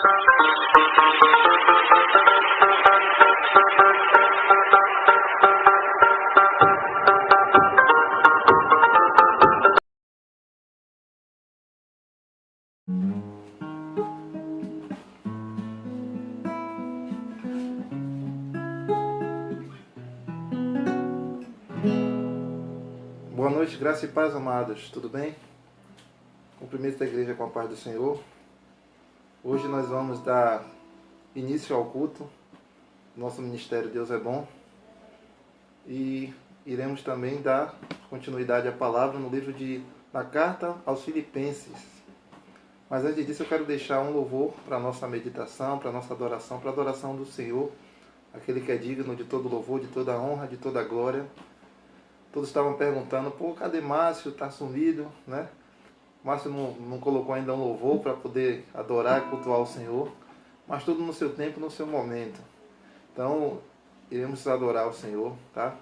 Boa noite, graça e paz, amados. Tudo bem? Cumprimento da igreja com a paz do Senhor. Hoje nós vamos dar início ao culto. Nosso ministério Deus é Bom. E iremos também dar continuidade à palavra no livro na carta aos Filipenses. Mas antes disso eu quero deixar um louvor para a nossa meditação, para a nossa adoração, para a adoração do Senhor, aquele que é digno de todo louvor, de toda honra, de toda glória. Todos estavam perguntando, cadê Márcio? Está sumido, né? Márcio não colocou ainda um louvor para poder adorar e cultuar o Senhor. Mas tudo no seu tempo, no seu momento. Então, iremos adorar o Senhor, tá?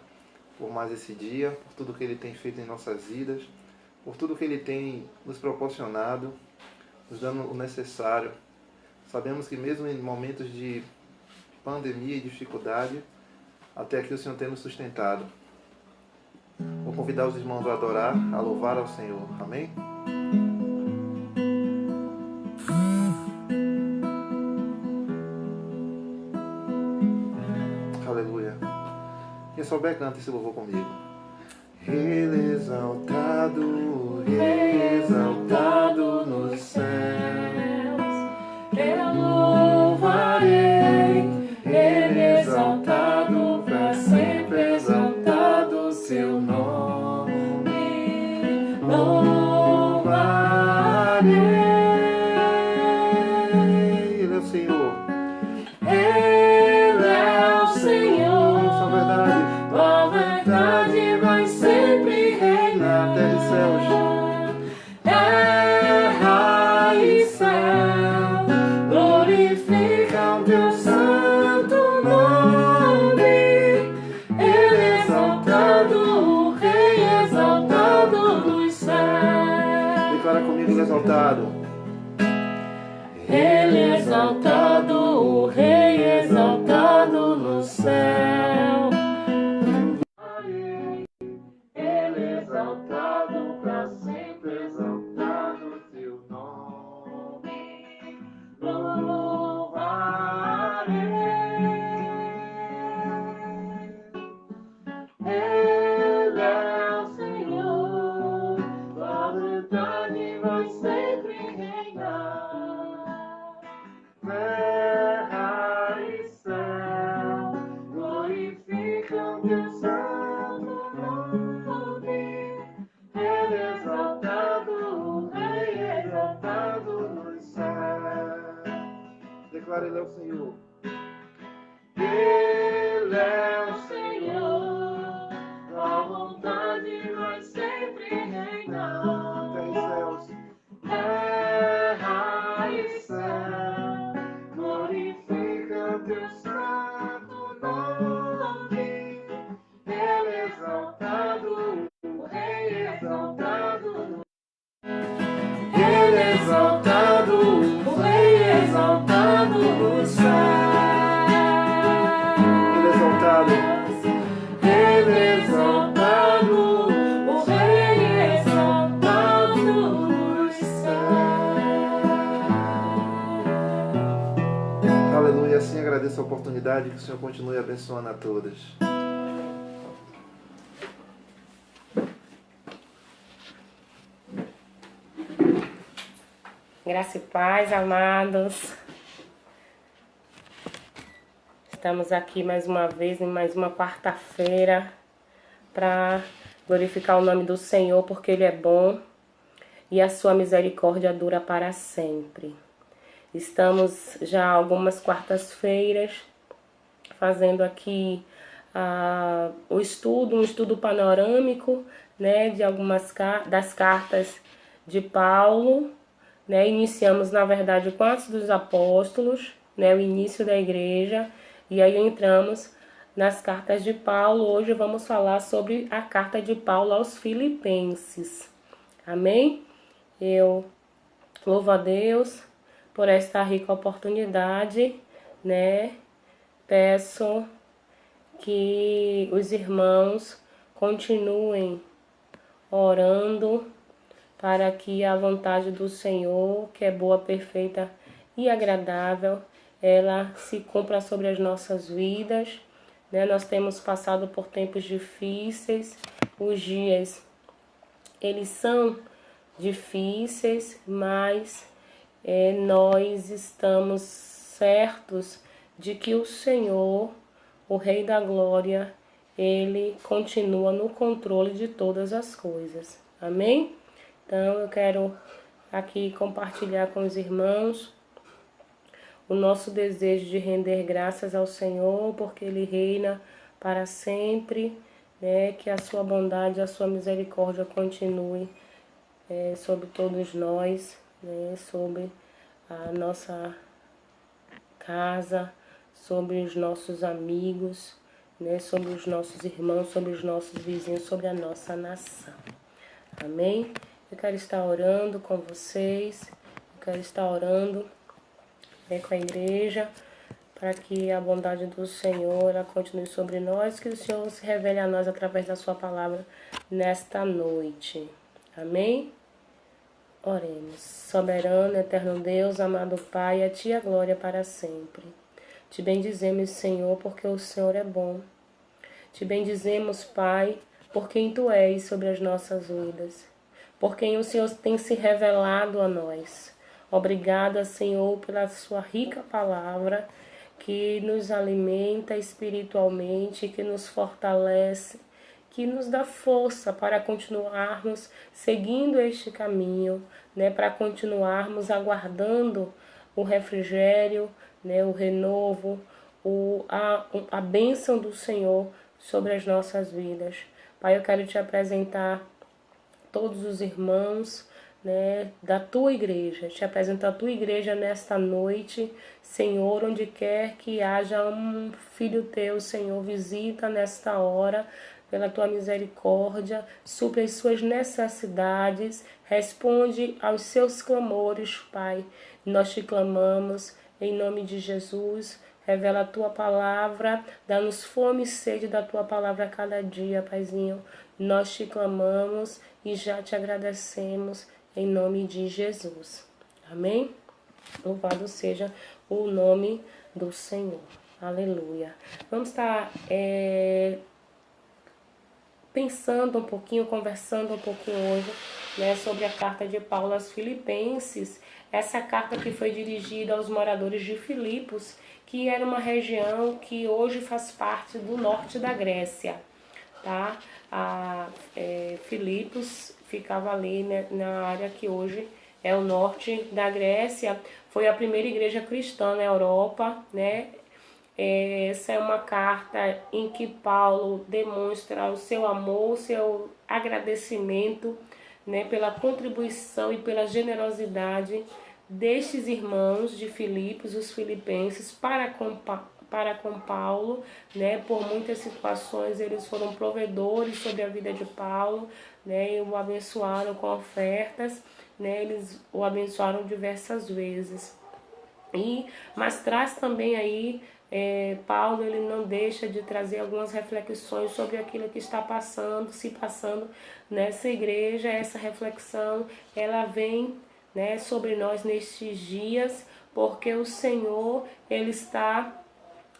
Por mais esse dia, por tudo que Ele tem feito em nossas vidas, por tudo que Ele tem nos proporcionado, nos dando o necessário. Sabemos que mesmo em momentos de pandemia e dificuldade, até aqui o Senhor tem nos sustentado. Vou convidar os irmãos a adorar, a louvar ao Senhor. Amém? Aleluia. Quem souber, canta esse louvor comigo. Ele exaltado nos céus, eu louvarei. Ele exaltado para sempre, exaltado seu nome, louvarei. Ele é o Senhor. Ele é o Senhor. Isso é verdade. A verdade vai sempre reinar. Terra e céus. Terra e céu glorificam teu santo nome. Ele exaltado, o Rei exaltado dos céus. Declara comigo, Ele exaltado. Ele exaltado, o Rei exaltado no céu. Ele exaltado para sempre, exaltado teu nome. Louvarei. Ele é o Senhor, a verdade vai sempre reinar. Terra e céu glorificam teu santo nome. Ele é exaltado, o Rei exaltado nos céus. Declara, Ele é o Senhor. Ele é o Senhor, a vontade vai sempre reinar. Terra e céus. Terra e céu glorifica teu santo nome. Ele é exaltado, o Rei exaltado. Ele é exaltado, o Rei exaltado no céu. Ele é exaltado. Ele é exaltado, o Rei exaltado nos céus. Aleluia. Assim agradeço a oportunidade, que o Senhor continue abençoando a todos. Graça e paz, amados. Estamos aqui mais uma vez, em mais uma quarta-feira, para glorificar o nome do Senhor, porque Ele é bom e a sua misericórdia dura para sempre. Estamos já algumas quartas-feiras fazendo aqui um estudo panorâmico, né, de algumas das cartas de Paulo, né? Iniciamos, na verdade, com Atos dos Apóstolos, né, o início da igreja, e aí entramos nas cartas de Paulo. Hoje vamos falar sobre a carta de Paulo aos Filipenses. Amém? Eu louvo a Deus por esta rica oportunidade, né? Peço que os irmãos continuem orando para que a vontade do Senhor, que é boa, perfeita e agradável, ela se cumpra sobre as nossas vidas, né? Nós temos passado por tempos difíceis, os dias eles são difíceis, mas nós estamos certos de que o Senhor, o Rei da Glória, Ele continua no controle de todas as coisas. Amém? Então eu quero aqui compartilhar com os irmãos o nosso desejo de render graças ao Senhor, porque Ele reina para sempre, né? Que a sua bondade, a sua misericórdia continue sobre todos nós, né? Sobre a nossa casa, sobre os nossos amigos, né? Sobre os nossos irmãos, sobre os nossos vizinhos, sobre a nossa nação. Amém? Eu quero estar orando com vocês, eu quero estar orando com a igreja, para que a bondade do Senhor ela continue sobre nós, que o Senhor se revele a nós através da sua palavra nesta noite. Amém? Oremos. Soberano, eterno Deus, amado Pai, a Ti a glória para sempre. Te bendizemos, Senhor, porque o Senhor é bom. Te bendizemos, Pai, por quem Tu és sobre as nossas vidas, por quem o Senhor tem se revelado a nós. Obrigada, Senhor, pela sua rica palavra, que nos alimenta espiritualmente, que nos fortalece, que nos dá força para continuarmos seguindo este caminho, né, para continuarmos aguardando o refrigério, né, o renovo, a bênção do Senhor sobre as nossas vidas. Pai, eu quero te apresentar todos os irmãos, né, da tua igreja, te apresentar a tua igreja nesta noite, Senhor, onde quer que haja um filho teu, Senhor, visita nesta hora, pela tua misericórdia, supre as suas necessidades, responde aos seus clamores, Pai. Nós te clamamos em nome de Jesus. Revela a tua palavra, dá-nos fome e sede da tua palavra a cada dia, Paizinho. Nós te clamamos e já te agradecemos em nome de Jesus. Amém? Louvado seja o nome do Senhor. Aleluia. Vamos estar pensando um pouquinho, conversando um pouquinho hoje, né, sobre a carta de Paulo aos Filipenses. Essa carta que foi dirigida aos moradores de Filipos, que era uma região que hoje faz parte do norte da Grécia, tá? Filipos ficava ali, né, na área que hoje é o norte da Grécia. Foi a primeira igreja cristã na Europa, né? Essa é uma carta em que Paulo demonstra o seu amor, o seu agradecimento, né, pela contribuição e pela generosidade destes irmãos de Filipos, os filipenses, para com Paulo, né? Por muitas situações eles foram provedores sobre a vida de Paulo, né? E o abençoaram com ofertas, né? Eles o abençoaram diversas vezes. Mas traz também aí, Paulo ele não deixa de trazer algumas reflexões sobre aquilo que está se passando nessa igreja. Essa reflexão ela vem, né, sobre nós nestes dias, porque o Senhor ele está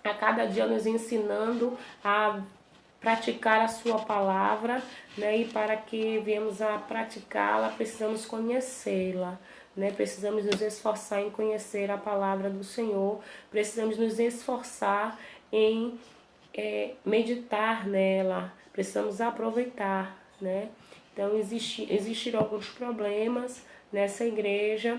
a cada dia nos ensinando a praticar a sua palavra, né? E para que venhamos a praticá-la, precisamos conhecê-la, né? Precisamos nos esforçar em conhecer a palavra do Senhor, precisamos nos esforçar em meditar nela, precisamos aproveitar, né? Então existiram alguns problemas nessa igreja,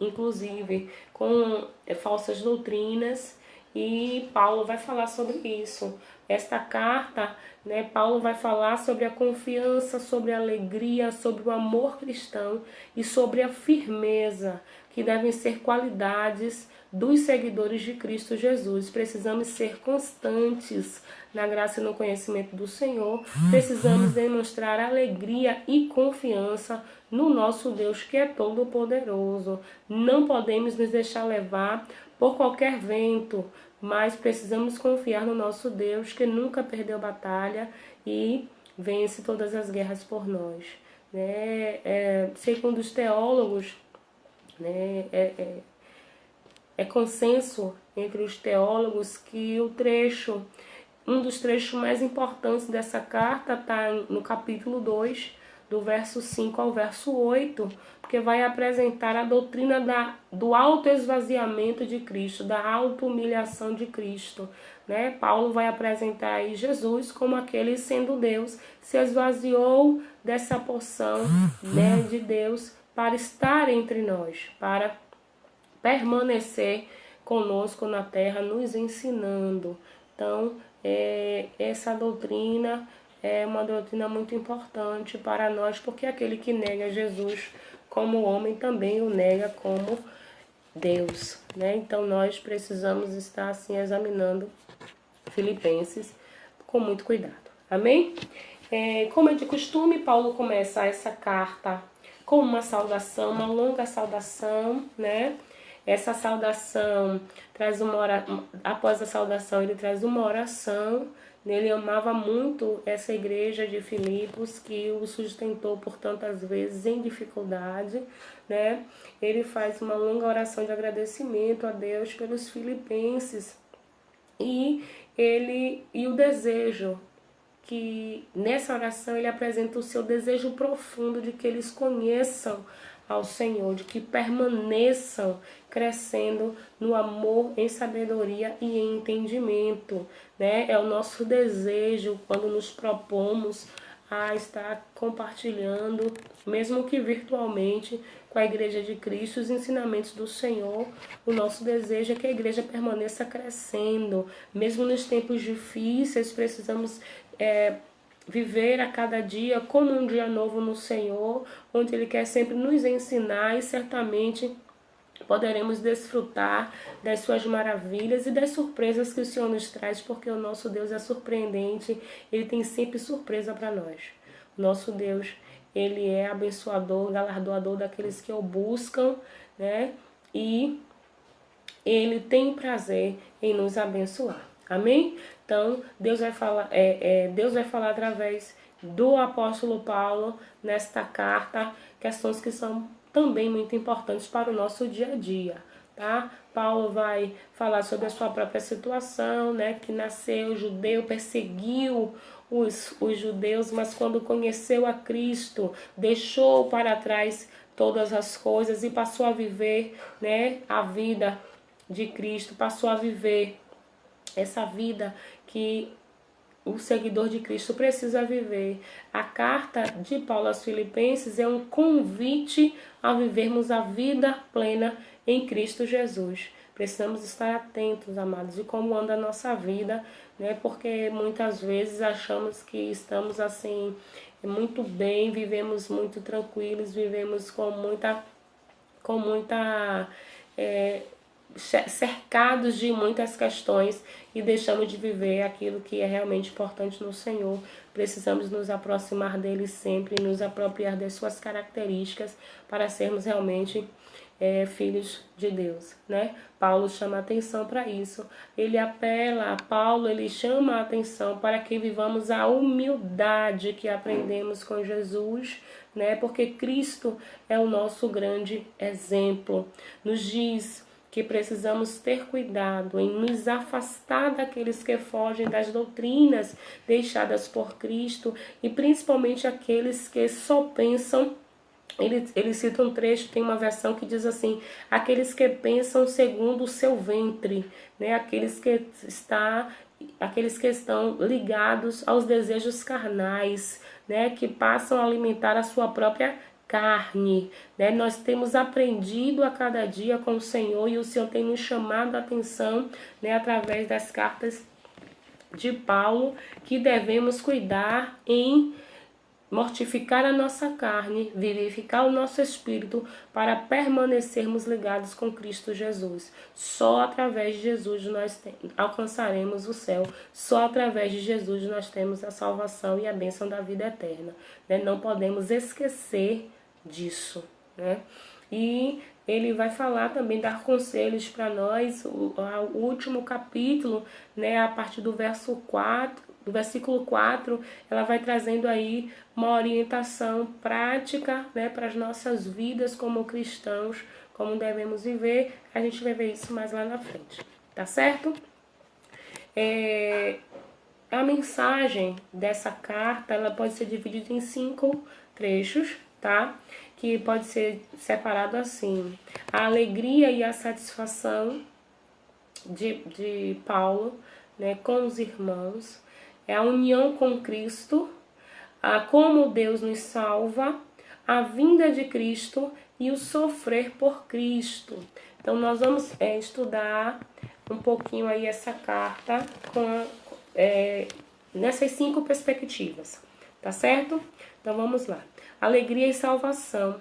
inclusive com falsas doutrinas, e Paulo vai falar sobre isso. Esta carta, né, Paulo vai falar sobre a confiança, sobre a alegria, sobre o amor cristão e sobre a firmeza que devem ser qualidades dos seguidores de Cristo Jesus. Precisamos ser constantes na graça e no conhecimento do Senhor. Precisamos demonstrar alegria e confiança no nosso Deus, que é todo-poderoso. Não podemos nos deixar levar por qualquer vento, mas precisamos confiar no nosso Deus, que nunca perdeu batalha e vence todas as guerras por nós. Segundo os teólogos, é consenso entre os teólogos que um dos trechos mais importantes dessa carta está no capítulo 2, do verso 5 ao verso 8, porque vai apresentar a doutrina do autoesvaziamento de Cristo, da auto-humilhação de Cristo. Paulo vai apresentar aí Jesus como aquele, sendo Deus, se esvaziou dessa porção de Deus para estar entre nós, para permanecer conosco na terra, nos ensinando. Então, essa doutrina é uma doutrina muito importante para nós, porque aquele que nega Jesus como homem também o nega como Deus. Então, nós precisamos estar assim examinando Filipenses com muito cuidado. Amém? Como é de costume, Paulo começa essa carta com uma saudação, uma longa saudação, Essa saudação traz após a saudação ele traz uma oração. Ele amava muito essa igreja de Filipos, que o sustentou por tantas vezes em dificuldade, Ele faz uma longa oração de agradecimento a Deus pelos filipenses e o desejo que nessa oração ele apresenta o seu desejo profundo de que eles conheçam ao Senhor, de que permaneçam crescendo no amor, em sabedoria e em entendimento. É o nosso desejo quando nos propomos a estar compartilhando, mesmo que virtualmente, com a Igreja de Cristo, os ensinamentos do Senhor. O nosso desejo é que a igreja permaneça crescendo. Mesmo nos tempos difíceis, precisamos viver a cada dia como um dia novo no Senhor, onde Ele quer sempre nos ensinar e certamente poderemos desfrutar das suas maravilhas e das surpresas que o Senhor nos traz, porque o nosso Deus é surpreendente, Ele tem sempre surpresa para nós. O nosso Deus, Ele é abençoador, galardoador daqueles que o buscam, e Ele tem prazer em nos abençoar. Amém? Então, Deus vai falar através do apóstolo Paulo nesta carta, questões que são também muito importantes para o nosso dia a dia, tá? Paulo vai falar sobre a sua própria situação, que nasceu judeu, perseguiu os judeus, mas quando conheceu a Cristo, deixou para trás todas as coisas e passou a viver, a vida de Cristo, passou a viver essa vida que o seguidor de Cristo precisa viver. A carta de Paulo aos Filipenses é um convite a vivermos a vida plena em Cristo Jesus. Precisamos estar atentos, amados, de como anda a nossa vida, porque muitas vezes achamos que estamos assim muito bem, vivemos muito tranquilos, vivemos cercados de muitas questões e deixamos de viver aquilo que é realmente importante no Senhor. Precisamos nos aproximar dele sempre, nos apropriar das suas características para sermos realmente filhos de Deus, Paulo chama a atenção para isso. Ele chama a atenção para que vivamos a humildade que aprendemos com Jesus, porque Cristo é o nosso grande exemplo. Nos diz que precisamos ter cuidado em nos afastar daqueles que fogem das doutrinas deixadas por Cristo e principalmente aqueles que só pensam. Ele cita um trecho, tem uma versão que diz assim: aqueles que pensam segundo o seu ventre, aqueles que estão ligados aos desejos carnais, que passam a alimentar a sua própria carne, Nós temos aprendido a cada dia com o Senhor e o Senhor tem nos chamado a atenção, através das cartas de Paulo, que devemos cuidar em mortificar a nossa carne, vivificar o nosso espírito para permanecermos ligados com Cristo Jesus. Só através de Jesus nós alcançaremos o céu. Só através de Jesus nós temos a salvação e a bênção da vida eterna, né? Não podemos esquecer disso, né? E ele vai falar também, dar conselhos para nós, o último capítulo, né, a partir do versículo 4, ela vai trazendo aí uma orientação prática, né, para as nossas vidas como cristãos, como devemos viver. A gente vai ver isso mais lá na frente, tá certo? A mensagem dessa carta, ela pode ser dividida em 5 trechos, tá? Que pode ser separado assim: a alegria e a satisfação de Paulo, né, com os irmãos, é a união com Cristo, como Deus nos salva, a vinda de Cristo e o sofrer por Cristo. Então nós vamos estudar um pouquinho aí essa carta nessas 5 perspectivas, tá certo? Então vamos lá. Alegria e salvação.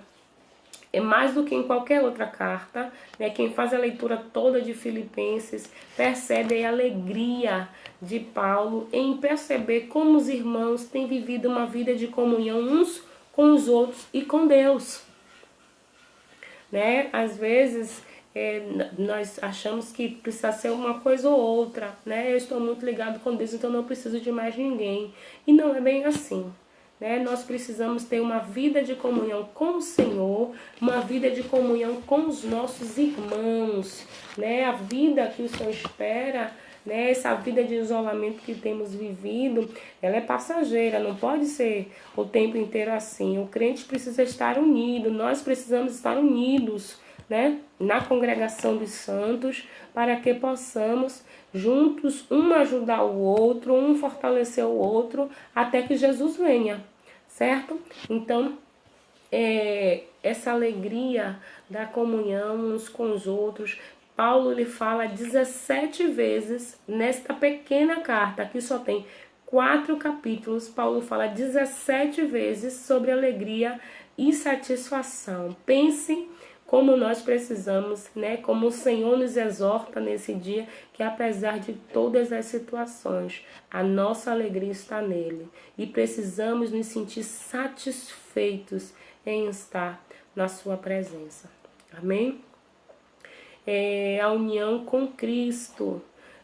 É mais do que em qualquer outra carta, né? Quem faz a leitura toda de Filipenses percebe a alegria de Paulo em perceber como os irmãos têm vivido uma vida de comunhão uns com os outros e com Deus, né? Às vezes nós achamos que precisa ser uma coisa ou outra, né? Eu estou muito ligado com Deus, então não preciso de mais ninguém. E não é bem assim, né? Nós precisamos ter uma vida de comunhão com o Senhor, uma vida de comunhão com os nossos irmãos, né? A vida que o Senhor espera, né? Essa vida de isolamento que temos vivido, ela é passageira, não pode ser o tempo inteiro assim. O crente precisa estar unido, nós precisamos estar unidos, né? Na congregação dos santos, para que possamos juntos um ajudar o outro, um fortalecer o outro, até que Jesus venha, certo? Então, essa alegria da comunhão uns com os outros, Paulo lhe fala 17 vezes nesta pequena carta, aqui só tem 4 capítulos, Paulo fala 17 vezes sobre alegria e satisfação. Pense como nós precisamos, né? Como o Senhor nos exorta nesse dia, que apesar de todas as situações, a nossa alegria está nele. E precisamos nos sentir satisfeitos em estar na sua presença. Amém? A união com Cristo,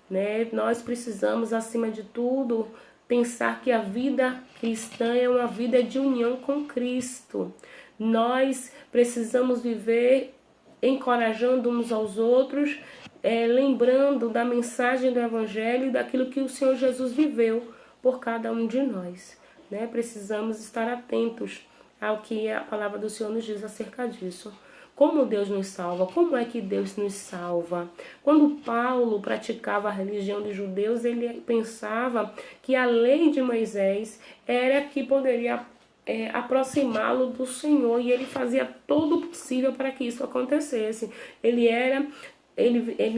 né? Nós precisamos, acima de tudo, pensar que a vida cristã é uma vida de união com Cristo. Nós precisamos viver encorajando uns aos outros, lembrando da mensagem do Evangelho e daquilo que o Senhor Jesus viveu por cada um de nós, né? Precisamos estar atentos ao que a palavra do Senhor nos diz acerca disso. Como Deus nos salva? Como é que Deus nos salva? Quando Paulo praticava a religião dos judeus, ele pensava que a lei de Moisés era que poderia aproximá-lo do Senhor, e ele fazia todo o possível para que isso acontecesse. Ele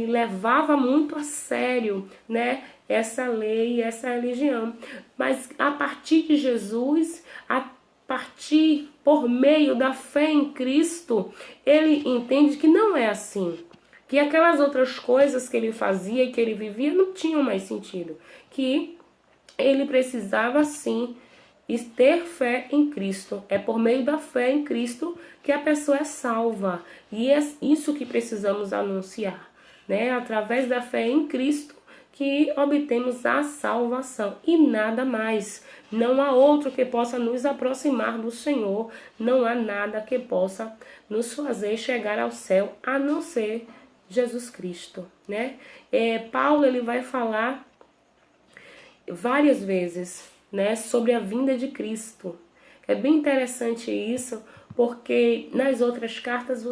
levava muito a sério, né, essa lei, essa religião. Mas a partir de Jesus, a partir por meio da fé em Cristo, ele entende que não é assim, que aquelas outras coisas que ele fazia e que ele vivia não tinham mais sentido, que ele precisava sim ter fé em Cristo. É por meio da fé em Cristo que a pessoa é salva. E é isso que precisamos anunciar, né? Através da fé em Cristo que obtemos a salvação e nada mais. Não há outro que possa nos aproximar do Senhor. Não há nada que possa nos fazer chegar ao céu a não ser Jesus Cristo, né? Paulo ele vai falar várias vezes, né, sobre a vinda de Cristo. É bem interessante isso, porque nas outras cartas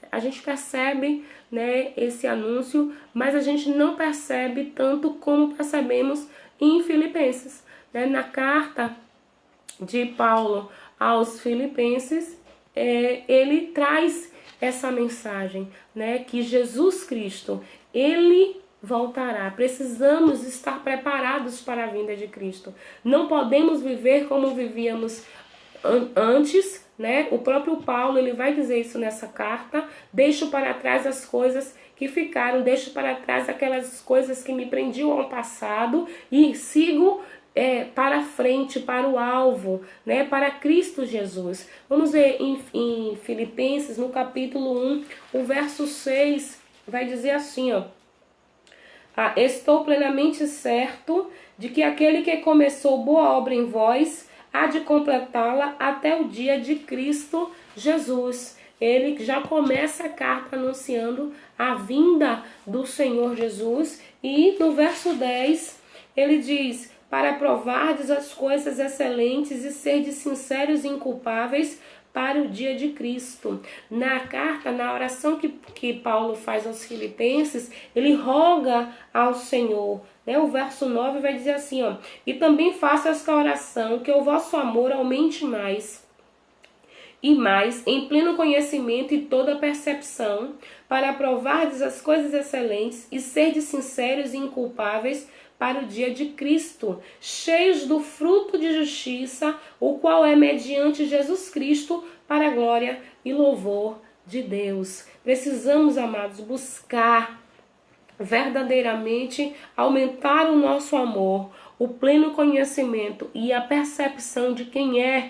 a gente percebe, né, esse anúncio, mas a gente não percebe tanto como percebemos em Filipenses, né? Na carta de Paulo aos Filipenses, ele traz essa mensagem, né, que Jesus Cristo, ele voltará. Precisamos estar preparados para a vinda de Cristo. Não podemos viver como vivíamos Antes, né, o próprio Paulo ele vai dizer isso nessa carta: deixo para trás as coisas que ficaram, deixo para trás aquelas coisas que me prendiam ao passado e sigo para frente, para o alvo, né, para Cristo Jesus. Vamos ver em Filipenses, no capítulo 1, o verso 6, vai dizer assim, ó: estou plenamente certo de que aquele que começou boa obra em vós há de completá-la até o dia de Cristo Jesus. Ele já começa a carta anunciando a vinda do Senhor Jesus. E no verso 10, ele diz: para provardes as coisas excelentes e serdes sinceros e inculpáveis para o dia de Cristo. Na carta, na oração que Paulo faz aos Filipenses, ele roga ao Senhor, né? O verso 9 vai dizer assim, ó: e também faço esta oração, que o vosso amor aumente mais e mais, em pleno conhecimento e toda percepção, para provardes as coisas excelentes e serdes sinceros e inculpáveis para o dia de Cristo, cheios do fruto de justiça, o qual é mediante Jesus Cristo, para a glória e louvor de Deus. Precisamos, amados, buscar verdadeiramente aumentar o nosso amor, o pleno conhecimento e a percepção de quem é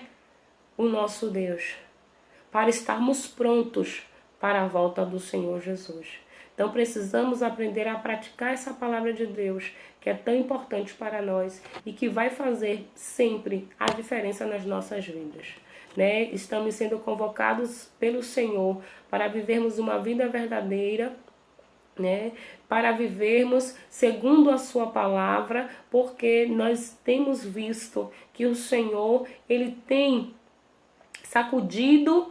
o nosso Deus, para estarmos prontos para a volta do Senhor Jesus. Então precisamos aprender a praticar essa palavra de Deus, que é tão importante para nós e que vai fazer sempre a diferença nas nossas vidas, né? Estamos sendo convocados pelo Senhor para vivermos uma vida verdadeira, né? Para vivermos segundo a sua palavra, porque nós temos visto que o Senhor, ele tem sacudido,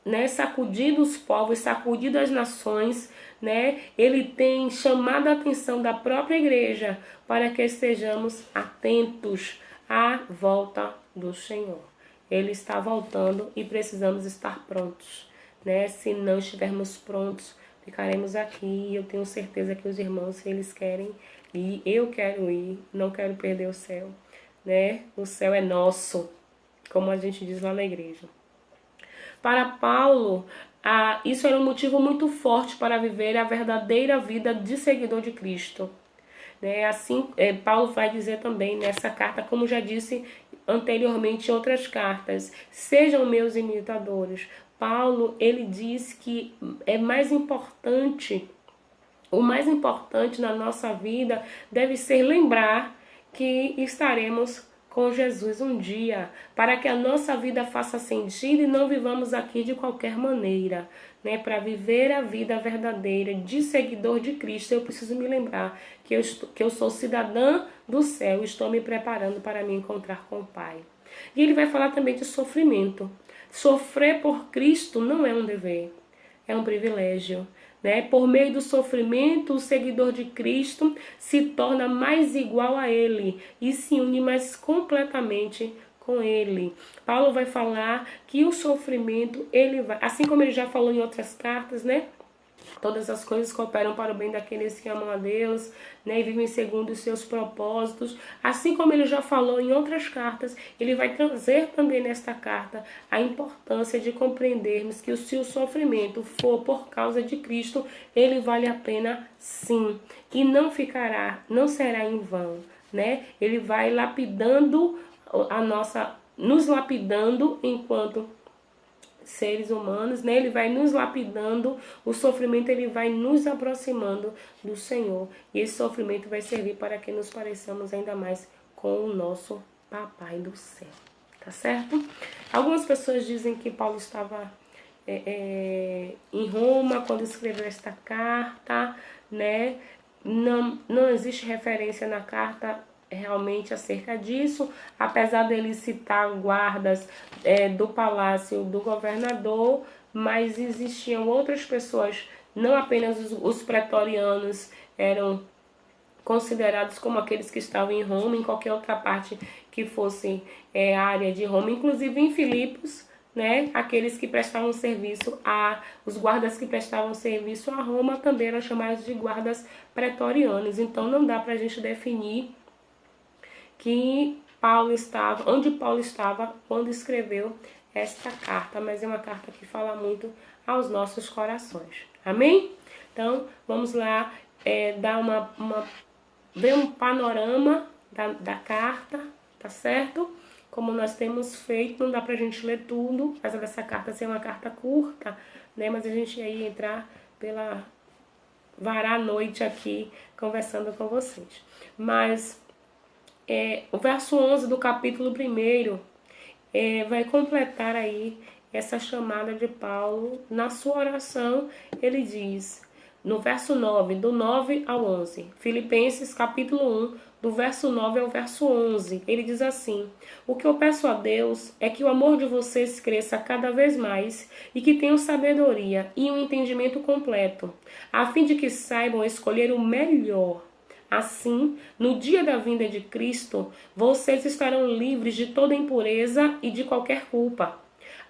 né, sacudido os povos, sacudido as nações, né? Ele tem chamado a atenção da própria igreja para que estejamos atentos à volta do Senhor. Ele está voltando e precisamos estar prontos, né? Se não estivermos prontos, ficaremos aqui. Eu tenho certeza que os irmãos, se eles querem ir, eu quero ir, não quero perder o céu, né? O céu é nosso, como a gente diz lá na igreja. Para Paulo, isso era um motivo muito forte para viver a verdadeira vida de seguidor de Cristo, né? Assim, Paulo vai dizer também nessa carta, como já disse anteriormente em outras cartas: sejam meus imitadores. Paulo, ele diz que é mais importante, o mais importante na nossa vida deve ser lembrar que estaremos com Jesus um dia, para que a nossa vida faça sentido e não vivamos aqui de qualquer maneira, né? Para viver a vida verdadeira de seguidor de Cristo, eu preciso me lembrar que eu sou cidadã do céu, estou me preparando para me encontrar com o Pai. E ele vai falar também de sofrimento. Sofrer por Cristo não é um dever, é um privilégio, né? Por meio do sofrimento, o seguidor de Cristo se torna mais igual a Ele e se une mais completamente com Ele. Paulo vai falar que o sofrimento, ele vai, assim como ele já falou em outras cartas, né? Todas as coisas cooperam para o bem daqueles que amam a Deus, né, e vivem segundo os seus propósitos. Assim como ele já falou em outras cartas, ele vai trazer também nesta carta a importância de compreendermos que se o sofrimento for por causa de Cristo, ele vale a pena sim. E não será em vão, né? Ele vai lapidando nos lapidando enquanto seres humanos, né? Ele vai nos lapidando, o sofrimento ele vai nos aproximando do Senhor. E esse sofrimento vai servir para que nos pareçamos ainda mais com o nosso Papai do céu. Tá certo? Algumas pessoas dizem que Paulo estava em Roma quando escreveu esta carta, né? Não existe referência na carta realmente acerca disso, apesar dele citar guardas do palácio do governador, mas existiam outras pessoas, não apenas os pretorianos eram considerados como aqueles que estavam em Roma, em qualquer outra parte que fosse a área de Roma, inclusive em Filipos, né, aqueles que prestavam serviço os guardas que prestavam serviço a Roma também eram chamados de guardas pretorianos. Então não dá para a gente definir que onde Paulo estava quando escreveu esta carta, mas é uma carta que fala muito aos nossos corações. Amém? Então, vamos lá dar ver um panorama da carta, tá certo? Como nós temos feito, não dá pra gente ler tudo, apesar dessa carta ser uma carta curta, né? Mas a gente ia entrar varar a noite aqui conversando com vocês. Mas o verso 11 do capítulo 1 vai completar aí essa chamada de Paulo. Na sua oração, ele diz, no verso 9, do 9 ao 11, Filipenses capítulo 1, do verso 9 ao verso 11, ele diz assim: o que eu peço a Deus é que o amor de vocês cresça cada vez mais e que tenham sabedoria e um entendimento completo, a fim de que saibam escolher o melhor. Assim, no dia da vinda de Cristo, vocês estarão livres de toda impureza e de qualquer culpa.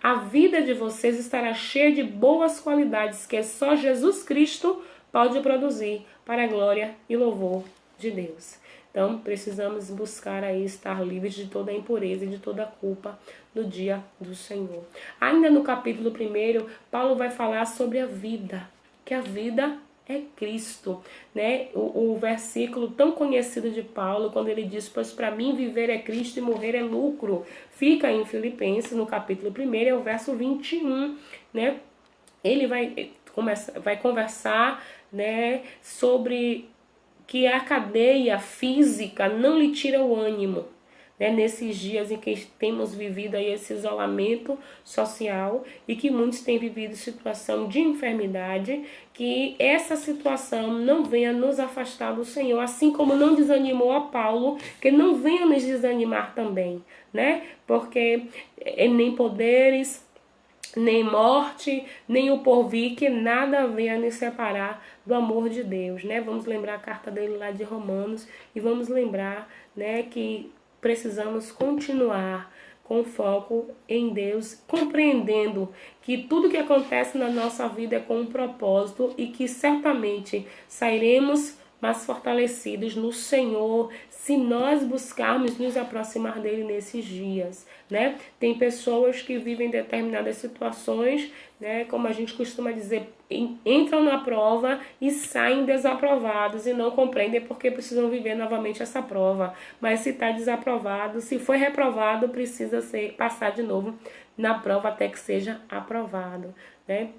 A vida de vocês estará cheia de boas qualidades que só Jesus Cristo pode produzir para a glória e louvor de Deus. Então, precisamos buscar aí estar livres de toda impureza e de toda culpa no dia do Senhor. Ainda no capítulo 1, Paulo vai falar sobre a vida, que a vida é Cristo, né? O versículo tão conhecido de Paulo, quando ele diz, pois para mim viver é Cristo e morrer é lucro, fica em Filipenses, no capítulo 1, é o verso 21, né? Ele vai conversar, né, sobre que a cadeia física não lhe tira o ânimo, né, nesses dias em que temos vivido aí esse isolamento social e que muitos têm vivido situação de enfermidade, que essa situação não venha nos afastar do Senhor, assim como não desanimou a Paulo, que não venha nos desanimar também, né? Porque nem poderes, nem morte, nem o porvir, que nada venha nos separar do amor de Deus, né? Vamos lembrar a carta dele lá de Romanos e vamos lembrar, né, que precisamos continuar com foco em Deus, compreendendo que tudo que acontece na nossa vida é com um propósito e que certamente sairemos mais fortalecidos no Senhor se nós buscarmos nos aproximar dele nesses dias, né? Tem pessoas que vivem determinadas situações, né, como a gente costuma dizer, entram na prova e saem desaprovados e não compreendem porque precisam viver novamente essa prova. Mas se está desaprovado, se foi reprovado, precisa passar de novo na prova até que seja aprovado, né?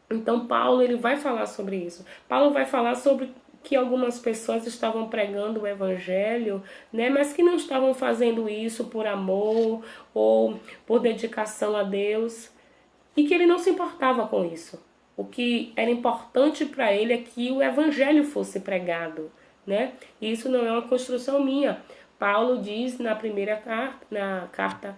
Então Paulo ele vai falar sobre isso. Paulo vai falar sobre que algumas pessoas estavam pregando o evangelho, né, mas que não estavam fazendo isso por amor ou por dedicação a Deus, e que ele não se importava com isso. O que era importante para ele é que o evangelho fosse pregado, né? E isso não é uma construção minha. Paulo diz na carta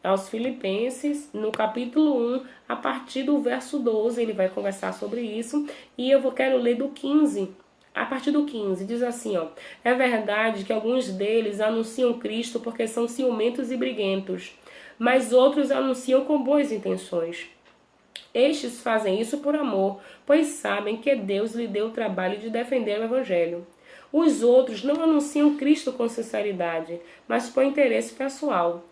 aos Filipenses, no capítulo 1, a partir do verso 12, ele vai conversar sobre isso, e quero ler do 15. A partir do 15, diz assim, ó: é verdade que alguns deles anunciam Cristo porque são ciumentos e briguentos, mas outros anunciam com boas intenções. Estes fazem isso por amor, pois sabem que Deus lhe deu o trabalho de defender o evangelho. Os outros não anunciam Cristo com sinceridade, mas por interesse pessoal.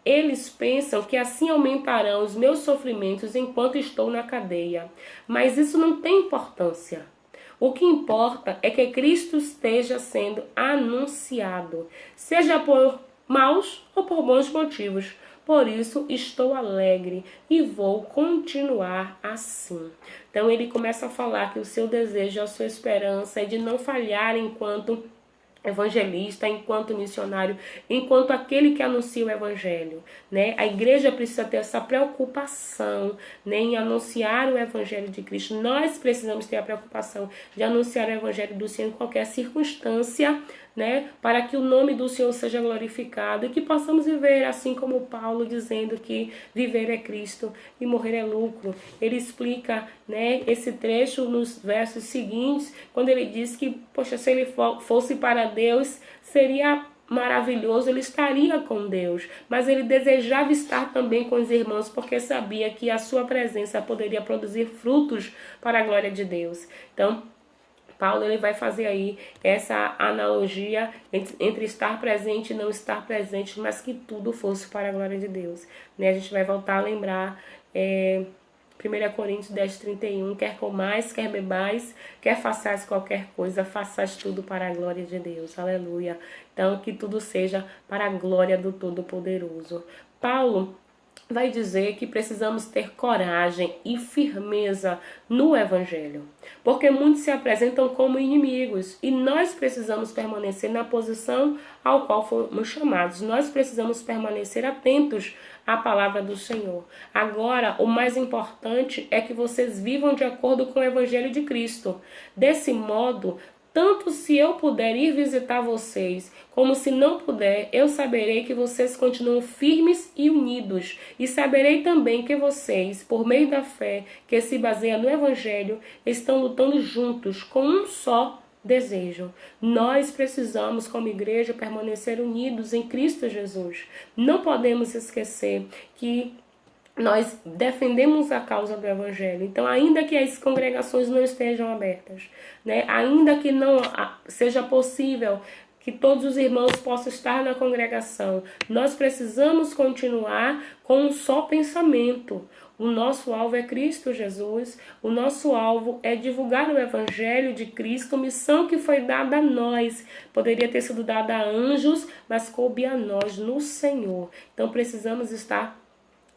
Eles pensam que assim aumentarão os meus sofrimentos enquanto estou na cadeia, mas isso não tem importância. O que importa é que Cristo esteja sendo anunciado, seja por maus ou por bons motivos. Por isso estou alegre e vou continuar assim. Então ele começa a falar que o seu desejo, a sua esperança é de não falhar enquanto evangelista, enquanto missionário, enquanto aquele que anuncia o evangelho, né? A igreja precisa ter essa preocupação, né, em anunciar o evangelho de Cristo. Nós precisamos ter a preocupação de anunciar o evangelho do Senhor em qualquer circunstância, né, para que o nome do Senhor seja glorificado e que possamos viver assim como Paulo, dizendo que viver é Cristo e morrer é lucro. Ele explica, né, esse trecho nos versos seguintes, quando ele diz que, poxa, se ele fosse para Deus, seria maravilhoso, ele estaria com Deus, mas ele desejava estar também com os irmãos, porque sabia que a sua presença poderia produzir frutos para a glória de Deus. Então, Paulo ele vai fazer aí essa analogia entre estar presente e não estar presente, mas que tudo fosse para a glória de Deus. Né? A gente vai voltar a lembrar 1 Coríntios 10:31, quer comais, quer bebais, quer façais qualquer coisa, façais tudo para a glória de Deus. Aleluia. Então, que tudo seja para a glória do Todo-Poderoso. Paulo vai dizer que precisamos ter coragem e firmeza no Evangelho, porque muitos se apresentam como inimigos e nós precisamos permanecer na posição ao qual fomos chamados. Nós precisamos permanecer atentos à palavra do Senhor. Agora, o mais importante é que vocês vivam de acordo com o Evangelho de Cristo. Desse modo, tanto se eu puder ir visitar vocês, como se não puder, eu saberei que vocês continuam firmes e unidos. E saberei também que vocês, por meio da fé que se baseia no Evangelho, estão lutando juntos com um só desejo. Nós precisamos, como igreja, permanecer unidos em Cristo Jesus. Não podemos esquecer que nós defendemos a causa do Evangelho. Então, ainda que as congregações não estejam abertas, né? Ainda que não seja possível que todos os irmãos possam estar na congregação, nós precisamos continuar com um só pensamento. O nosso alvo é Cristo Jesus, o nosso alvo é divulgar o Evangelho de Cristo, missão que foi dada a nós. Poderia ter sido dada a anjos, mas coube a nós no Senhor. Então, precisamos estar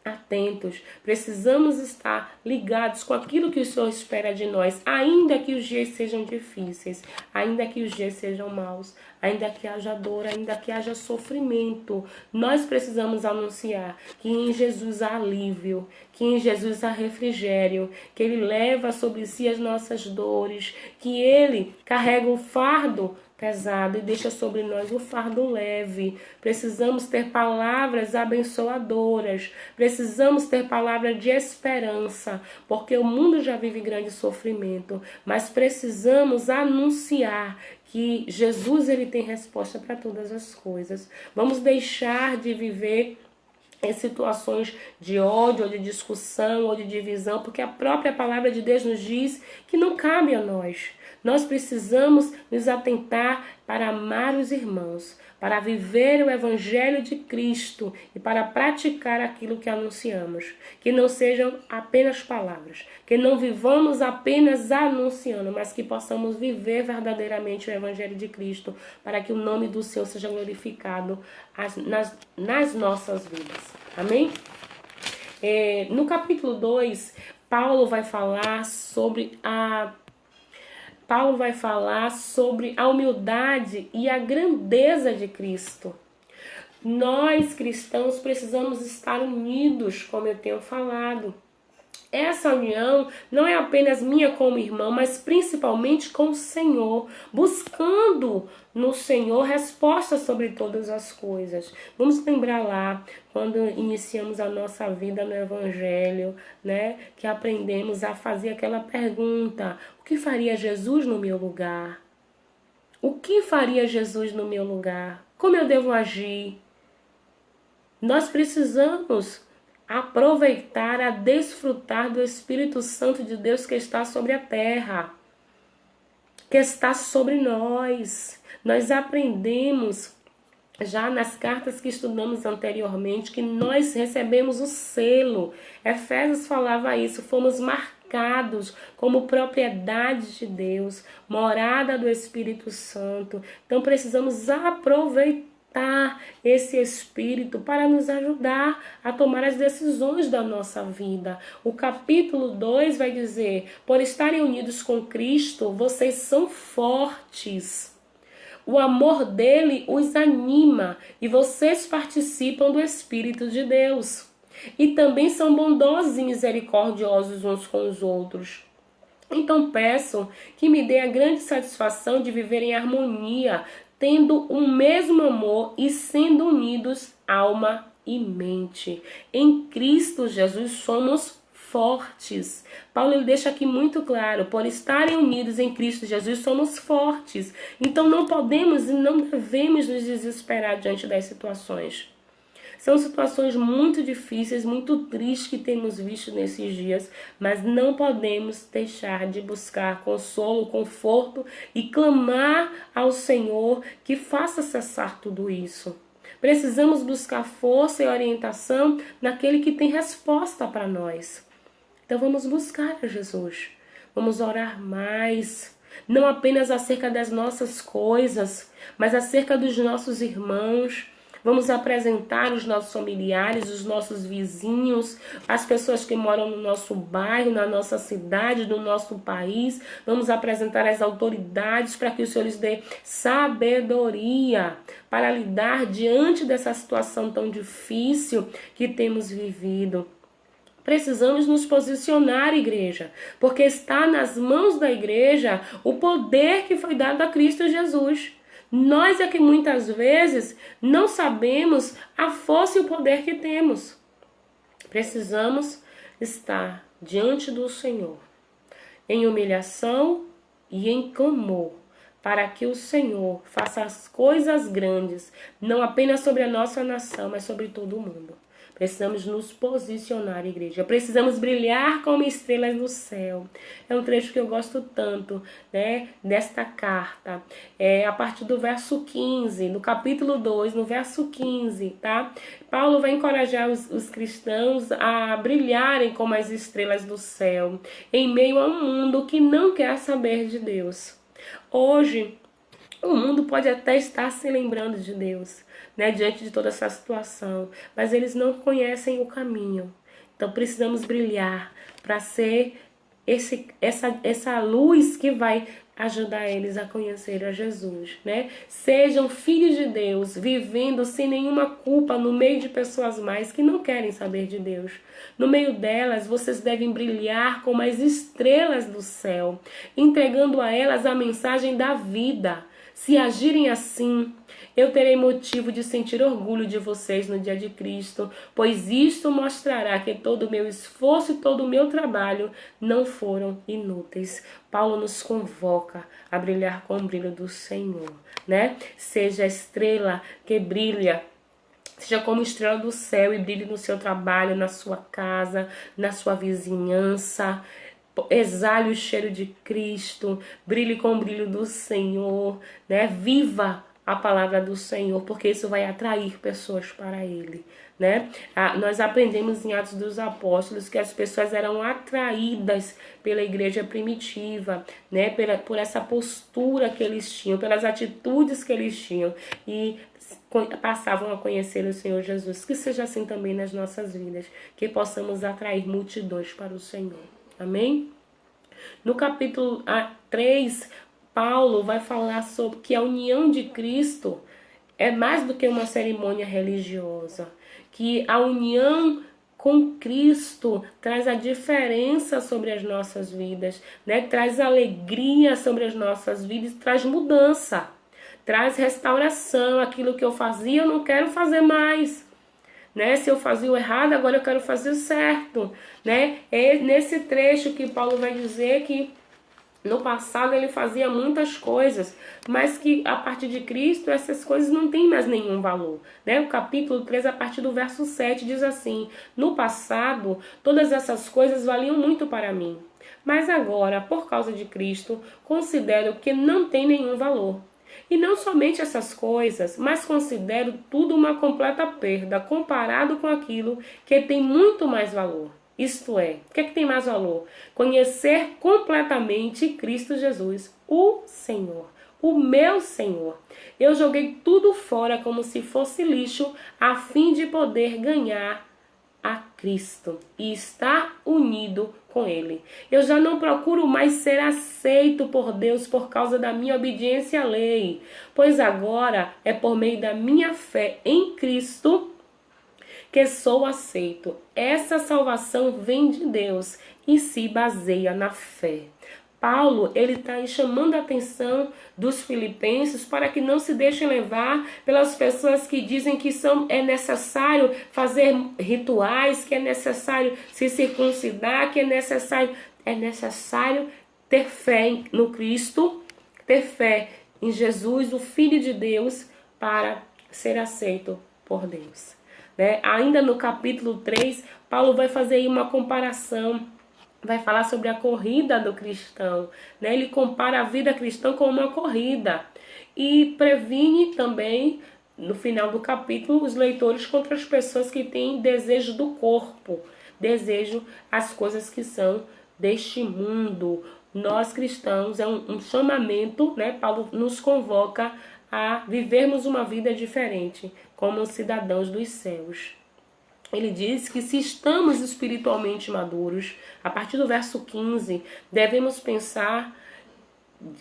atentos, precisamos estar ligados com aquilo que o Senhor espera de nós, ainda que os dias sejam difíceis, ainda que os dias sejam maus, ainda que haja dor, ainda que haja sofrimento. Nós precisamos anunciar que em Jesus há alívio, que em Jesus há refrigério, que Ele leva sobre si as nossas dores, que Ele carrega o fardo pesado e deixa sobre nós o fardo leve. Precisamos ter palavras abençoadoras, precisamos ter palavras de esperança, porque o mundo já vive grande sofrimento, mas precisamos anunciar que Jesus ele tem resposta para todas as coisas. Vamos deixar de viver em situações de ódio, ou de discussão, ou de divisão, porque a própria palavra de Deus nos diz que não cabe a nós. Nós precisamos nos atentar para amar os irmãos, para viver o Evangelho de Cristo e para praticar aquilo que anunciamos. Que não sejam apenas palavras, que não vivamos apenas anunciando, mas que possamos viver verdadeiramente o Evangelho de Cristo, para que o nome do Senhor seja glorificado nas nossas vidas. Amém? No capítulo 2, Paulo vai falar sobre a humildade e a grandeza de Cristo. Nós, cristãos, precisamos estar unidos, como eu tenho falado. Essa união não é apenas minha como irmão, mas principalmente com o Senhor, buscando no Senhor respostas sobre todas as coisas. Vamos lembrar lá, quando iniciamos a nossa vida no Evangelho, né, que aprendemos a fazer aquela pergunta: o que faria Jesus no meu lugar? O que faria Jesus no meu lugar? Como eu devo agir? Nós precisamos aproveitar a desfrutar do Espírito Santo de Deus que está sobre a terra, que está sobre nós. Nós aprendemos já nas cartas que estudamos anteriormente que nós recebemos o selo. Efésios falava isso, fomos marcados como propriedade de Deus, morada do Espírito Santo. Então precisamos aproveitar esse Espírito para nos ajudar a tomar as decisões da nossa vida. O capítulo 2 vai dizer: por estarem unidos com Cristo, vocês são fortes. O amor dele os anima e vocês participam do Espírito de Deus. E também são bondosos e misericordiosos uns com os outros. Então peço que me dê a grande satisfação de viver em harmonia, tendo o mesmo amor e sendo unidos alma e mente. Em Cristo Jesus somos fortes. Paulo ele deixa aqui muito claro: por estarem unidos em Cristo Jesus somos fortes. Então não podemos e não devemos nos desesperar diante das situações. São situações muito difíceis, muito tristes que temos visto nesses dias, mas não podemos deixar de buscar consolo, conforto e clamar ao Senhor que faça cessar tudo isso. Precisamos buscar força e orientação naquele que tem resposta para nós. Então vamos buscar a Jesus. Vamos orar mais. Não apenas acerca das nossas coisas, mas acerca dos nossos irmãos. Vamos apresentar os nossos familiares, os nossos vizinhos, as pessoas que moram no nosso bairro, na nossa cidade, no nosso país. Vamos apresentar as autoridades para que o Senhor lhes dê sabedoria para lidar diante dessa situação tão difícil que temos vivido. Precisamos nos posicionar, igreja, porque está nas mãos da igreja o poder que foi dado a Cristo Jesus. Nós é que muitas vezes não sabemos a força e o poder que temos. Precisamos estar diante do Senhor, em humilhação e em clamor, para que o Senhor faça as coisas grandes, não apenas sobre a nossa nação, mas sobre todo o mundo. Precisamos nos posicionar, igreja. Precisamos brilhar como estrelas no céu. É um trecho que eu gosto tanto, né, desta carta. A partir do verso 15, no capítulo 2, no verso 15, tá? Paulo vai encorajar os cristãos a brilharem como as estrelas do céu, em meio a um mundo que não quer saber de Deus. Hoje, o mundo pode até estar se lembrando de Deus, né, diante de toda essa situação, mas eles não conhecem o caminho. Então precisamos brilhar para ser essa luz que vai ajudar eles a conhecer a Jesus, né? Sejam filhos de Deus, vivendo sem nenhuma culpa no meio de pessoas mais que não querem saber de Deus. No meio delas, vocês devem brilhar como as estrelas do céu, entregando a elas a mensagem da vida. Se agirem assim, eu terei motivo de sentir orgulho de vocês no dia de Cristo, pois isto mostrará que todo o meu esforço e todo o meu trabalho não foram inúteis. Paulo nos convoca a brilhar com o brilho do Senhor, né? Seja a estrela que brilha, seja como estrela do céu e brilhe no seu trabalho, na sua casa, na sua vizinhança. Exale o cheiro de Cristo, brilhe com o brilho do Senhor, né? Viva a palavra do Senhor, porque isso vai atrair pessoas para Ele, né? Nós aprendemos em Atos dos Apóstolos que as pessoas eram atraídas pela igreja primitiva, né? Por essa postura que eles tinham, pelas atitudes que eles tinham e passavam a conhecer o Senhor Jesus. Que seja assim também nas nossas vidas, que possamos atrair multidões para o Senhor. Amém? No capítulo 3, Paulo vai falar sobre que a união de Cristo é mais do que uma cerimônia religiosa. Que a união com Cristo traz a diferença sobre as nossas vidas, né? Traz alegria sobre as nossas vidas, traz mudança, traz restauração. Aquilo que eu fazia, eu não quero fazer mais. Né? Se eu fazia o errado, agora eu quero fazer o certo, né? É nesse trecho que Paulo vai dizer que no passado ele fazia muitas coisas, mas que a partir de Cristo essas coisas não têm mais nenhum valor, né? O capítulo 3, a partir do verso 7, diz assim: no passado, todas essas coisas valiam muito para mim, mas agora, por causa de Cristo, considero que não tem nenhum valor. E não somente essas coisas, mas considero tudo uma completa perda comparado com aquilo que tem muito mais valor. Isto é, o que tem mais valor? Conhecer completamente Cristo Jesus, o Senhor, o meu Senhor. Eu joguei tudo fora como se fosse lixo, a fim de poder ganhar a Cristo e estar unido com Ele. Eu já não procuro mais ser aceito por Deus por causa da minha obediência à lei, pois agora é por meio da minha fé em Cristo que sou aceito. Essa salvação vem de Deus e se baseia na fé. Paulo, ele está chamando a atenção dos filipenses para que não se deixem levar pelas pessoas que dizem que é necessário fazer rituais, que é necessário se circuncidar, que é necessário ter fé no Cristo, ter fé em Jesus, o Filho de Deus, para ser aceito por Deus. né? Ainda no capítulo 3, Paulo vai fazer aí uma comparação, vai falar sobre a corrida do cristão, né? Ele compara a vida cristã com uma corrida e previne também, no final do capítulo, os leitores contra as pessoas que têm desejo do corpo, desejo as coisas que são deste mundo. Nós cristãos, é um chamamento, né? Paulo nos convoca a vivermos uma vida diferente, como cidadãos dos céus. Ele diz que se estamos espiritualmente maduros, a partir do verso 15, devemos pensar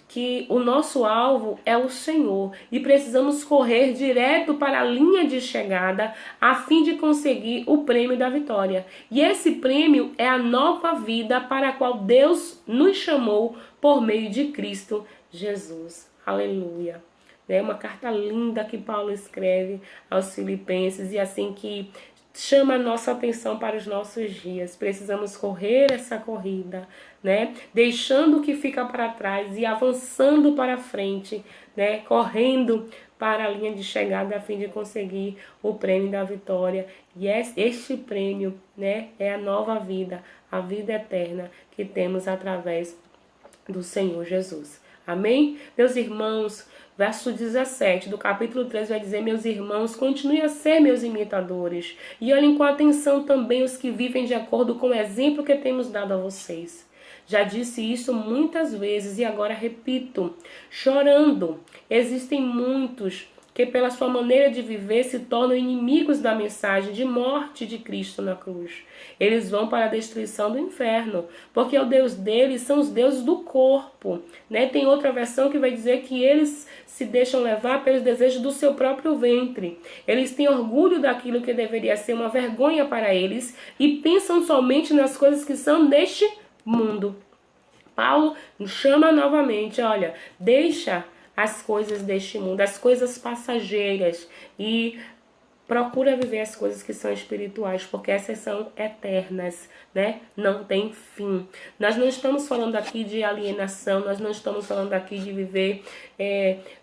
que o nosso alvo é o Senhor e precisamos correr direto para a linha de chegada a fim de conseguir o prêmio da vitória. E esse prêmio é a nova vida para a qual Deus nos chamou por meio de Cristo Jesus. Aleluia. É uma carta linda que Paulo escreve aos Filipenses e assim que chama a nossa atenção para os nossos dias. Precisamos correr essa corrida, né? Deixando o que fica para trás e avançando para frente, né? Correndo para a linha de chegada a fim de conseguir o prêmio da vitória. E este prêmio, né, é a nova vida, a vida eterna que temos através do Senhor Jesus. Amém? Meus irmãos, verso 17 do capítulo 3 vai dizer: meus irmãos, continuem a ser meus imitadores e olhem com atenção também os que vivem de acordo com o exemplo que temos dado a vocês. Já disse isso muitas vezes e agora repito, chorando. Existem muitos que pela sua maneira de viver se tornam inimigos da mensagem de morte de Cristo na cruz. Eles vão para a destruição do inferno, porque o Deus deles são os deuses do corpo, né? Tem outra versão que vai dizer que eles se deixam levar pelos desejos do seu próprio ventre. Eles têm orgulho daquilo que deveria ser uma vergonha para eles e pensam somente nas coisas que são deste mundo. Paulo nos chama novamente, olha, deixa as coisas deste mundo, as coisas passageiras e procura viver as coisas que são espirituais, porque essas são eternas, né? Não tem fim. Nós não estamos falando aqui de alienação, nós não estamos falando aqui de viver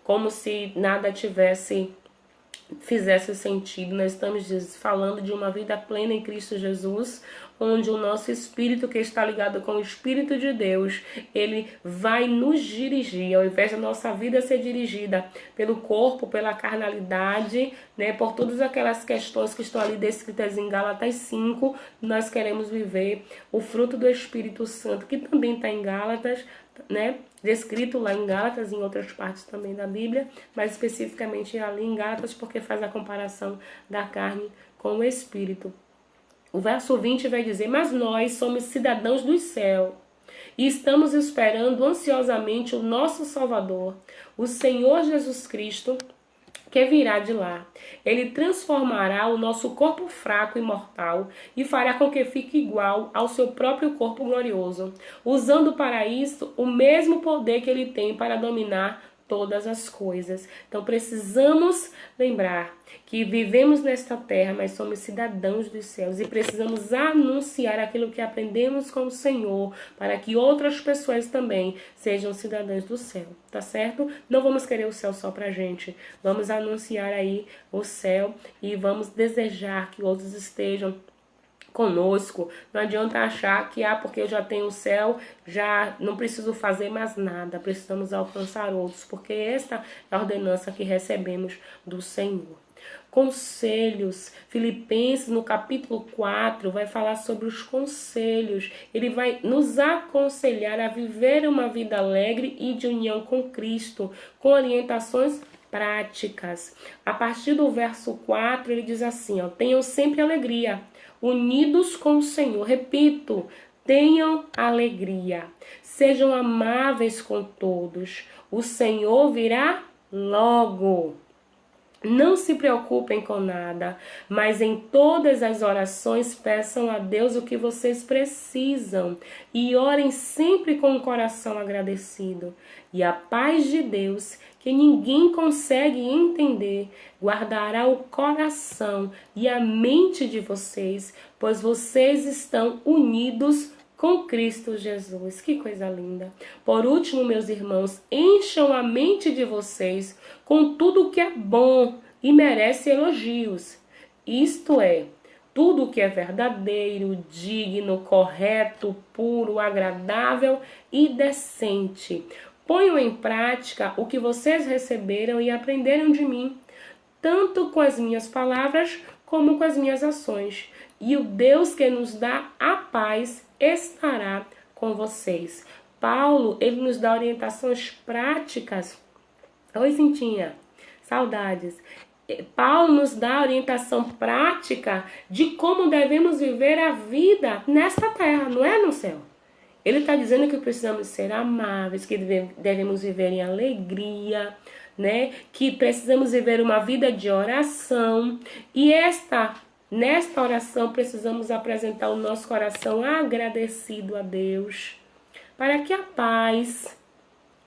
como se nada fizesse sentido. Nós estamos falando de uma vida plena em Cristo Jesus, onde o nosso espírito, que está ligado com o Espírito de Deus, ele vai nos dirigir, ao invés da nossa vida ser dirigida pelo corpo, pela carnalidade, né, por todas aquelas questões que estão ali descritas em Gálatas 5, nós queremos viver o fruto do Espírito Santo, que também está em Gálatas, né, descrito lá em Gálatas, em outras partes também da Bíblia, mas especificamente ali em Gálatas, porque faz a comparação da carne com o Espírito. O verso 20 vai dizer: mas nós somos cidadãos do céu e estamos esperando ansiosamente o nosso Salvador, o Senhor Jesus Cristo, que virá de lá. Ele transformará o nosso corpo fraco e mortal e fará com que fique igual ao seu próprio corpo glorioso, usando para isso o mesmo poder que ele tem para dominar todas as coisas. Então precisamos lembrar que vivemos nesta terra, mas somos cidadãos dos céus e precisamos anunciar aquilo que aprendemos com o Senhor para que outras pessoas também sejam cidadãos do céu, tá certo? Não vamos querer o céu só pra gente, vamos anunciar aí o céu e vamos desejar que outros estejam conosco. Não adianta achar que porque eu já tenho o céu, já não preciso fazer mais nada. Precisamos alcançar outros, porque esta é a ordenança que recebemos do Senhor. Conselhos. Filipenses, no capítulo 4, vai falar sobre os conselhos. Ele vai nos aconselhar a viver uma vida alegre e de união com Cristo, com orientações práticas. A partir do verso 4, ele diz assim, ó: tenham sempre alegria, unidos com o Senhor. Repito, tenham alegria. Sejam amáveis com todos. O Senhor virá logo. Não se preocupem com nada, mas em todas as orações peçam a Deus o que vocês precisam e orem sempre com o coração agradecido. E a paz de Deus, que ninguém consegue entender, guardará o coração e a mente de vocês, pois vocês estão unidos com Cristo Jesus. Que coisa linda! Por último, meus irmãos, encham a mente de vocês com tudo o que é bom e merece elogios. isto é, tudo o que é verdadeiro, digno, correto, puro, agradável e decente. Ponham em prática o que vocês receberam e aprenderam de mim, tanto com as minhas palavras como com as minhas ações. E o Deus que nos dá a paz estará com vocês. Paulo, ele nos dá orientações práticas. Oi, Cintinha. Saudades. Paulo nos dá orientação prática de como devemos viver a vida nesta terra, não é no céu. Ele está dizendo que precisamos ser amáveis, que devemos viver em alegria, né? Que precisamos viver uma vida de oração. E nesta oração precisamos apresentar o nosso coração agradecido a Deus, para que a paz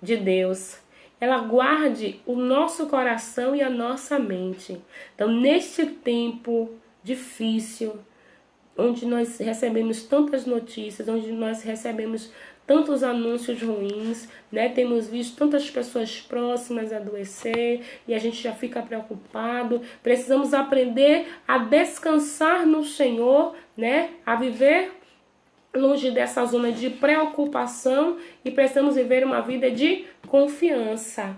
de Deus ela guarde o nosso coração e a nossa mente. Então, neste tempo difícil, onde nós recebemos tantas notícias, onde nós recebemos tantos anúncios ruins, né? Temos visto tantas pessoas próximas adoecer e a gente já fica preocupado. Precisamos aprender a descansar no Senhor, né? A viver longe dessa zona de preocupação e precisamos viver uma vida de confiança.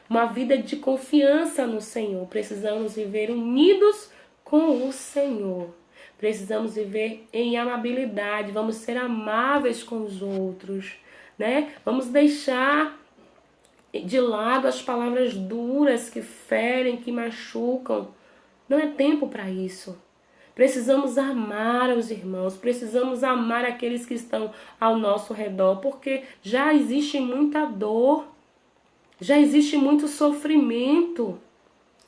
Uma vida de confiança no Senhor. Precisamos viver unidos com o Senhor. Precisamos viver em amabilidade. Vamos ser amáveis com os outros, né? Vamos deixar de lado as palavras duras que ferem, que machucam. Não é tempo para isso. Precisamos amar os irmãos, precisamos amar aqueles que estão ao nosso redor, porque já existe muita dor, já existe muito sofrimento.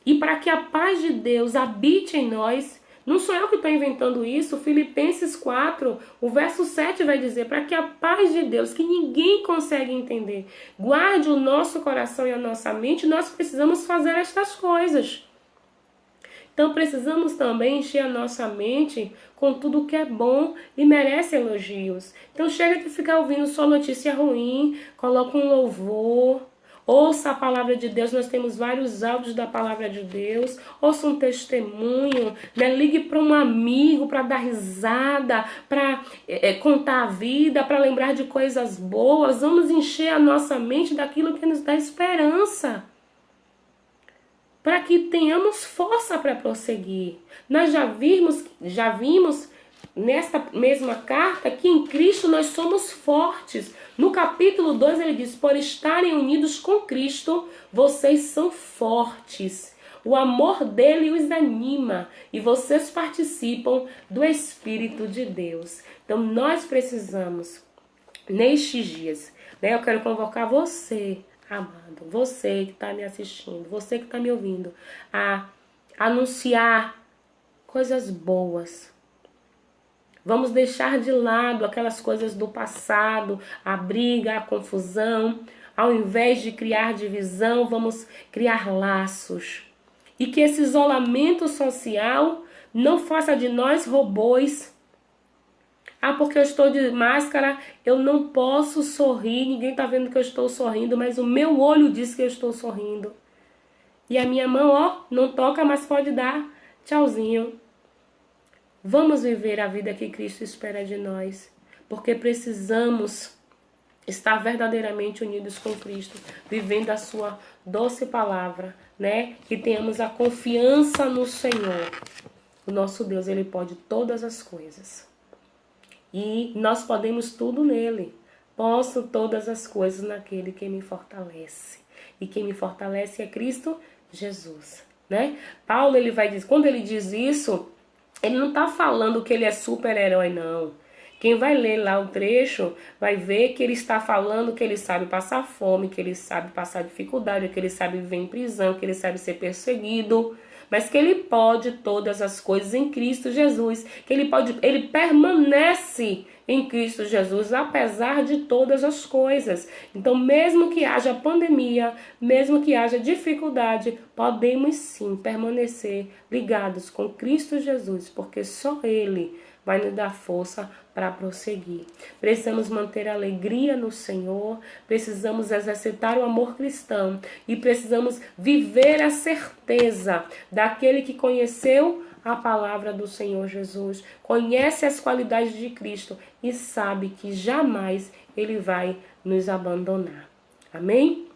E para que a paz de Deus habite em nós, não sou eu que estou inventando isso, Filipenses 4, o verso 7 vai dizer, para que a paz de Deus, que ninguém consegue entender, guarde o nosso coração e a nossa mente, nós precisamos fazer estas coisas. Então precisamos também encher a nossa mente com tudo que é bom e merece elogios. Então chega de ficar ouvindo só notícia ruim, coloca um louvor, ouça a palavra de Deus, nós temos vários áudios da palavra de Deus, ouça um testemunho, né? Ligue para um amigo para dar risada, para contar a vida, para lembrar de coisas boas. Vamos encher a nossa mente daquilo que nos dá esperança, para que tenhamos força para prosseguir. Nós já vimos nesta mesma carta que em Cristo nós somos fortes. No capítulo 2 ele diz, por estarem unidos com Cristo, vocês são fortes. O amor dele os anima e vocês participam do Espírito de Deus. Então nós precisamos, nestes dias, né, eu quero convocar você, amado, você que está me assistindo, você que está me ouvindo, a anunciar coisas boas. Vamos deixar de lado aquelas coisas do passado, a briga, a confusão. Ao invés de criar divisão, vamos criar laços. E que esse isolamento social não faça de nós robôs. Ah, porque eu estou de máscara, eu não posso sorrir, ninguém está vendo que eu estou sorrindo, mas o meu olho diz que eu estou sorrindo. E a minha mão, ó, não toca, mas pode dar tchauzinho. Vamos viver a vida que Cristo espera de nós, porque precisamos estar verdadeiramente unidos com Cristo, vivendo a sua doce palavra, né? Que tenhamos a confiança no Senhor. O nosso Deus, Ele pode todas as coisas. E nós podemos tudo nele. Posso todas as coisas naquele que me fortalece. E quem me fortalece é Cristo Jesus, né? Paulo, ele vai dizer, quando ele diz isso, ele não está falando que ele é super-herói, não. Quem vai ler lá o trecho vai ver que ele está falando que ele sabe passar fome, que ele sabe passar dificuldade, que ele sabe viver em prisão, que ele sabe ser perseguido, mas que ele pode todas as coisas em Cristo Jesus, que ele permanece em Cristo Jesus, apesar de todas as coisas. Então, mesmo que haja pandemia, mesmo que haja dificuldade, podemos sim permanecer ligados com Cristo Jesus, porque só Ele vai nos dar força para prosseguir. Precisamos manter a alegria no Senhor, precisamos exercitar o amor cristão e precisamos viver a certeza daquele que conheceu a palavra do Senhor Jesus, conhece as qualidades de Cristo e sabe que jamais Ele vai nos abandonar. Amém?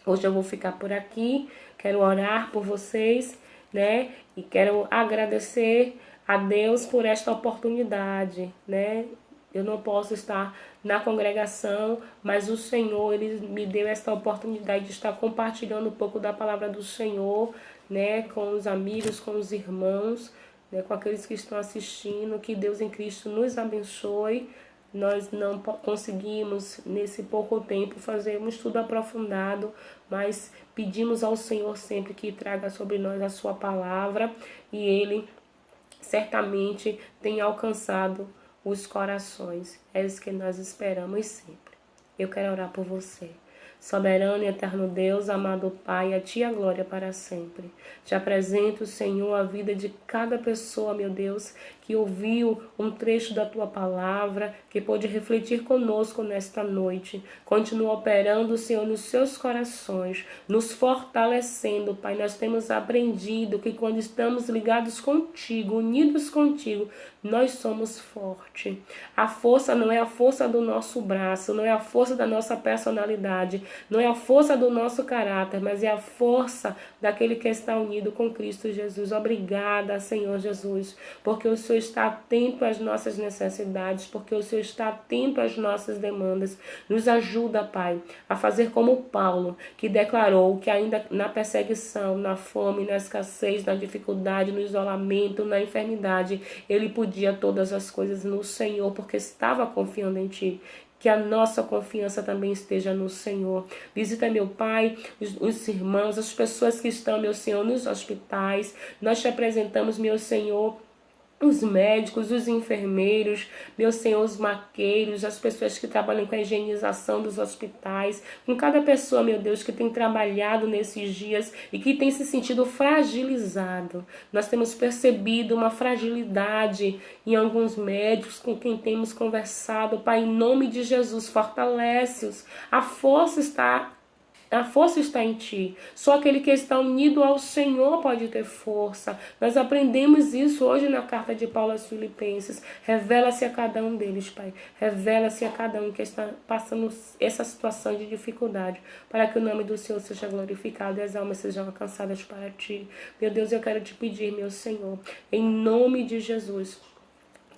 Hoje eu vou ficar por aqui, quero orar por vocês, né? E quero agradecer a Deus por esta oportunidade, né? Eu não posso estar na congregação, mas o Senhor, Ele me deu esta oportunidade de estar compartilhando um pouco da palavra do Senhor, né? Com os amigos, com os irmãos, né? Com aqueles que estão assistindo. Que Deus em Cristo nos abençoe. Nós não conseguimos, nesse pouco tempo, fazer um estudo aprofundado, mas pedimos ao Senhor sempre que traga sobre nós a sua palavra, e Ele certamente tem alcançado os corações. É isso que nós esperamos sempre. Eu quero orar por você. Soberano e eterno Deus, amado Pai, a Ti a glória para sempre. Te apresento, Senhor, a vida de cada pessoa, meu Deus, que ouviu um trecho da Tua palavra, que pôde refletir conosco nesta noite. Continua operando, Senhor, nos seus corações, nos fortalecendo, Pai. Nós temos aprendido que quando estamos ligados contigo, unidos contigo, nós somos fortes. A força não é a força do nosso braço, não é a força da nossa personalidade, não é a força do nosso caráter, mas é a força daquele que está unido com Cristo Jesus. Obrigada, Senhor Jesus, porque o Senhor está atento às nossas necessidades, porque o Senhor está atento às nossas demandas. Nos ajuda, Pai, a fazer como Paulo, que declarou que ainda na perseguição, na fome, na escassez, na dificuldade, no isolamento, na enfermidade, ele podia todas as coisas no Senhor, porque estava confiando em Ti. Que a nossa confiança também esteja no Senhor. Visita, meu Pai, os irmãos, as pessoas que estão, meu Senhor, nos hospitais. Nós te apresentamos, meu Senhor, os médicos, os enfermeiros, meu Senhor, os maqueiros, as pessoas que trabalham com a higienização dos hospitais, com cada pessoa, meu Deus, que tem trabalhado nesses dias e que tem se sentido fragilizado. Nós temos percebido uma fragilidade em alguns médicos com quem temos conversado. Pai, em nome de Jesus, fortalece-os. A força está em Ti. Só aquele que está unido ao Senhor pode ter força. Nós aprendemos isso hoje na carta de Paulo aos Filipenses. Revela-se a cada um deles, Pai. Revela-se a cada um que está passando essa situação de dificuldade, para que o nome do Senhor seja glorificado e as almas sejam alcançadas para Ti. Meu Deus, eu quero Te pedir, meu Senhor, em nome de Jesus,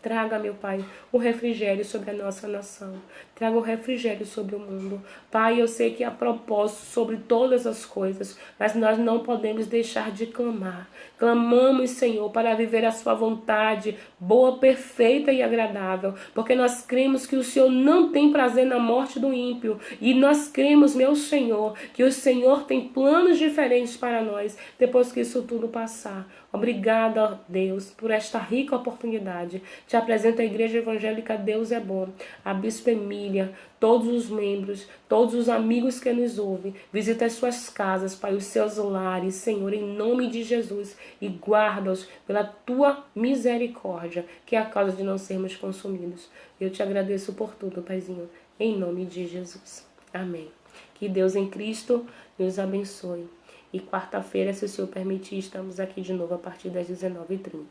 traga, meu Pai, o refrigério sobre a nossa nação. Traga o refrigério sobre o mundo. Pai, eu sei que há propósito sobre todas as coisas, mas nós não podemos deixar de clamar. Clamamos, Senhor, para viver a Sua vontade, boa, perfeita e agradável, porque nós cremos que o Senhor não tem prazer na morte do ímpio, e nós cremos, meu Senhor, que o Senhor tem planos diferentes para nós, depois que isso tudo passar. Obrigada, Deus, por esta rica oportunidade. Te apresento a Igreja Evangélica Deus é Bom, a Bispa Emília, todos os membros, todos os amigos que nos ouvem. Visita as suas casas, Pai, os seus lares, Senhor, em nome de Jesus, e guarda-os pela Tua misericórdia, que é a causa de não sermos consumidos. Eu te agradeço por tudo, Paizinho, em nome de Jesus. Amém. Que Deus em Cristo nos abençoe. E quarta-feira, se o Senhor permitir, estamos aqui de novo a partir das 19h30.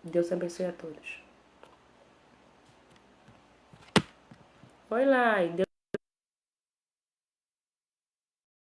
Deus abençoe a todos. Oi, Lai. Deus